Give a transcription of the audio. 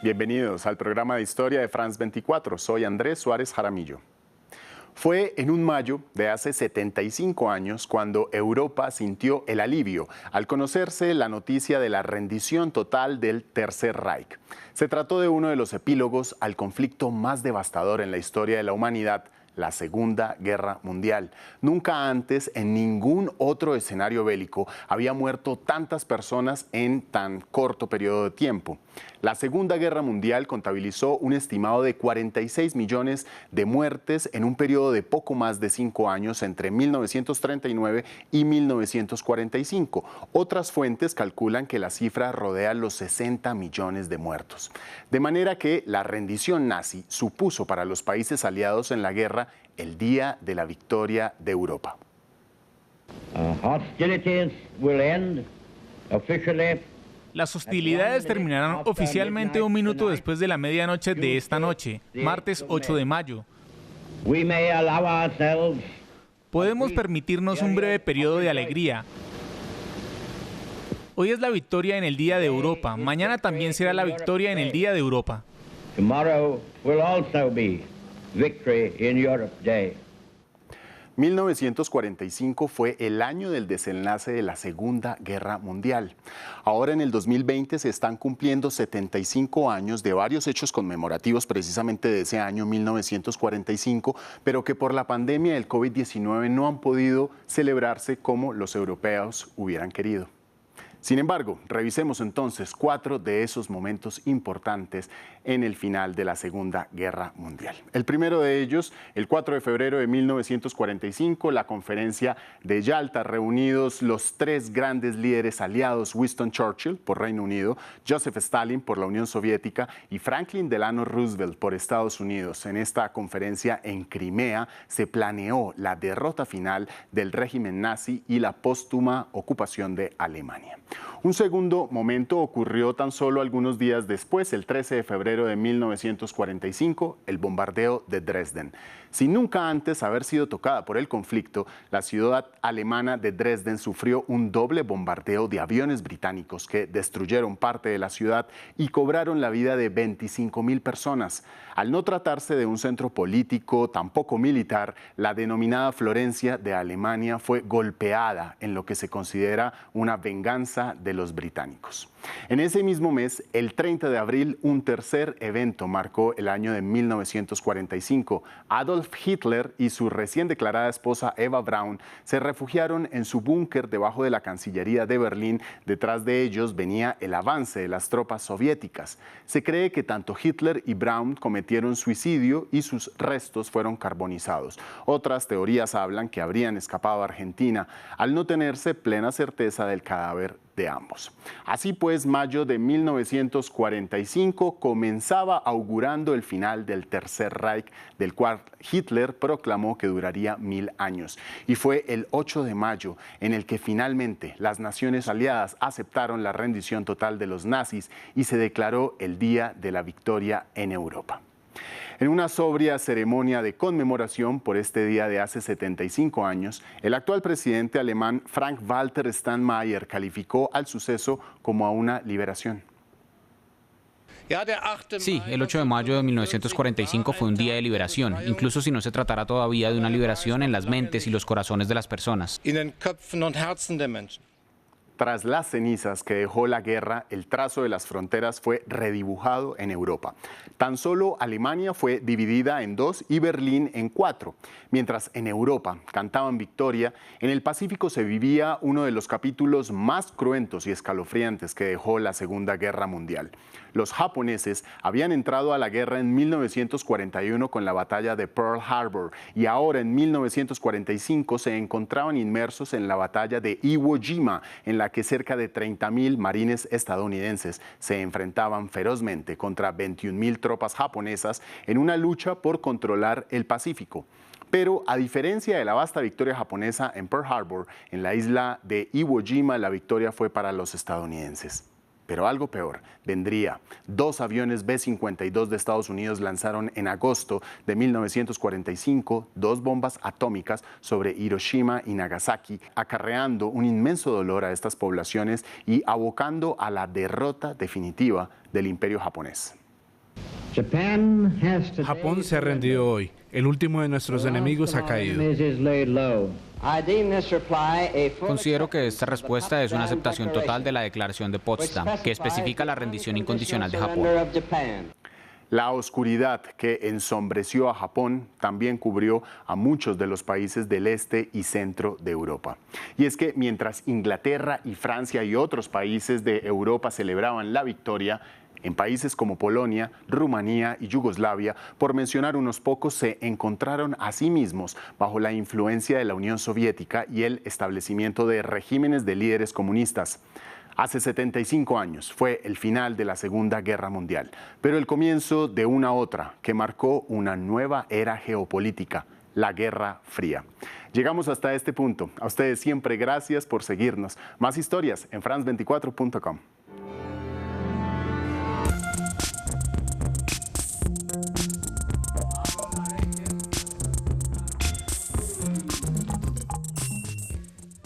Bienvenidos al programa de historia de France 24. Soy Andrés Suárez Jaramillo. Fue en un mayo de hace 75 años cuando Europa sintió el alivio al conocerse la noticia de la rendición total del Tercer Reich. Se trató de uno de los epílogos al conflicto más devastador en la historia de la humanidad, la Segunda Guerra Mundial. Nunca antes, en ningún otro escenario bélico, había muerto tantas personas en tan corto periodo de tiempo. La Segunda Guerra Mundial contabilizó un estimado de 46 millones de muertes en un periodo de poco más de 5 años entre 1939 y 1945. Otras fuentes calculan que la cifra rodea los 60 millones de muertos. De manera que la rendición nazi supuso para los países aliados en la guerra el día de la victoria de Europa. Las hostilidades terminarán oficialmente un minuto después de la medianoche de esta noche, martes 8 de mayo. Podemos permitirnos un breve periodo de alegría. Hoy es la victoria en el Día de Europa, mañana también será la victoria en el Día de Europa. Tomorrow will also be Victory in Europe Day. 1945 fue el año del desenlace de la Segunda Guerra Mundial. Ahora en el 2020 se están cumpliendo 75 años de varios hechos conmemorativos precisamente de ese año 1945, pero que por la pandemia del COVID-19 no han podido celebrarse como los europeos hubieran querido. Sin embargo, revisemos entonces 4 de esos momentos importantes en el final de la Segunda Guerra Mundial. El primero de ellos, el 4 de febrero de 1945, la conferencia de Yalta, reunidos los 3 grandes líderes aliados, Winston Churchill por Reino Unido, Joseph Stalin por la Unión Soviética y Franklin Delano Roosevelt por Estados Unidos. En esta conferencia en Crimea se planeó la derrota final del régimen nazi y la póstuma ocupación de Alemania. Un segundo momento ocurrió tan solo algunos días después, el 13 de febrero de 1945, el bombardeo de Dresden. Sin nunca antes haber sido tocada por el conflicto, la ciudad alemana de Dresden sufrió un doble bombardeo de aviones británicos que destruyeron parte de la ciudad y cobraron la vida de 25.000 personas. Al no tratarse de un centro político, tampoco militar, la denominada Florencia de Alemania fue golpeada en lo que se considera una venganza de los británicos. En ese mismo mes, el 30 de abril, un tercer evento marcó el año de 1945. Adolf Hitler y su recién declarada esposa Eva Braun se refugiaron en su búnker debajo de la Cancillería de Berlín. Detrás de ellos venía el avance de las tropas soviéticas. Se cree que tanto Hitler y Braun cometieron suicidio y sus restos fueron carbonizados. Otras teorías hablan que habrían escapado a Argentina, al no tenerse plena certeza del cadáver de ambos. Así pues, mayo de 1945 comenzaba augurando el final del Tercer Reich, del cual Hitler proclamó que duraría 1000 años. Y fue el 8 de mayo en el que finalmente las naciones aliadas aceptaron la rendición total de los nazis y se declaró el Día de la Victoria en Europa. En una sobria ceremonia de conmemoración por este día de hace 75 años, el actual presidente alemán Frank-Walter Steinmeier calificó al suceso como a una liberación. Sí, el 8 de mayo de 1945 fue un día de liberación, incluso si no se tratará todavía de una liberación en las mentes y los corazones de las personas. Tras las cenizas que dejó la guerra, el trazo de las fronteras fue redibujado en Europa. Tan solo Alemania fue dividida en 2 y Berlín en 4. Mientras en Europa cantaban victoria, en el Pacífico se vivía uno de los capítulos más cruentos y escalofriantes que dejó la Segunda Guerra Mundial. Los japoneses habían entrado a la guerra en 1941 con la batalla de Pearl Harbor y ahora en 1945 se encontraban inmersos en la batalla de Iwo Jima, en la que cerca de 30.000 marines estadounidenses se enfrentaban ferozmente contra 21.000 tropas japonesas en una lucha por controlar el Pacífico. Pero a diferencia de la vasta victoria japonesa en Pearl Harbor, en la isla de Iwo Jima la victoria fue para los estadounidenses. Pero algo peor vendría. 2 aviones B-52 de Estados Unidos lanzaron en agosto de 1945 2 bombas atómicas sobre Hiroshima y Nagasaki, acarreando un inmenso dolor a estas poblaciones y abocando a la derrota definitiva del imperio japonés. Japón se ha rendido hoy. El último de nuestros enemigos ha caído. Considero que esta respuesta es una aceptación total de la Declaración de Potsdam, que especifica la rendición incondicional de Japón. La oscuridad que ensombreció a Japón también cubrió a muchos de los países del este y centro de Europa. Y es que mientras Inglaterra y Francia y otros países de Europa celebraban la victoria, en países como Polonia, Rumanía y Yugoslavia, por mencionar unos pocos, se encontraron a sí mismos bajo la influencia de la Unión Soviética y el establecimiento de regímenes de líderes comunistas. Hace 75 años fue el final de la Segunda Guerra Mundial, pero el comienzo de una otra que marcó una nueva era geopolítica, la Guerra Fría. Llegamos hasta este punto. A ustedes siempre gracias por seguirnos. Más historias en france24.com.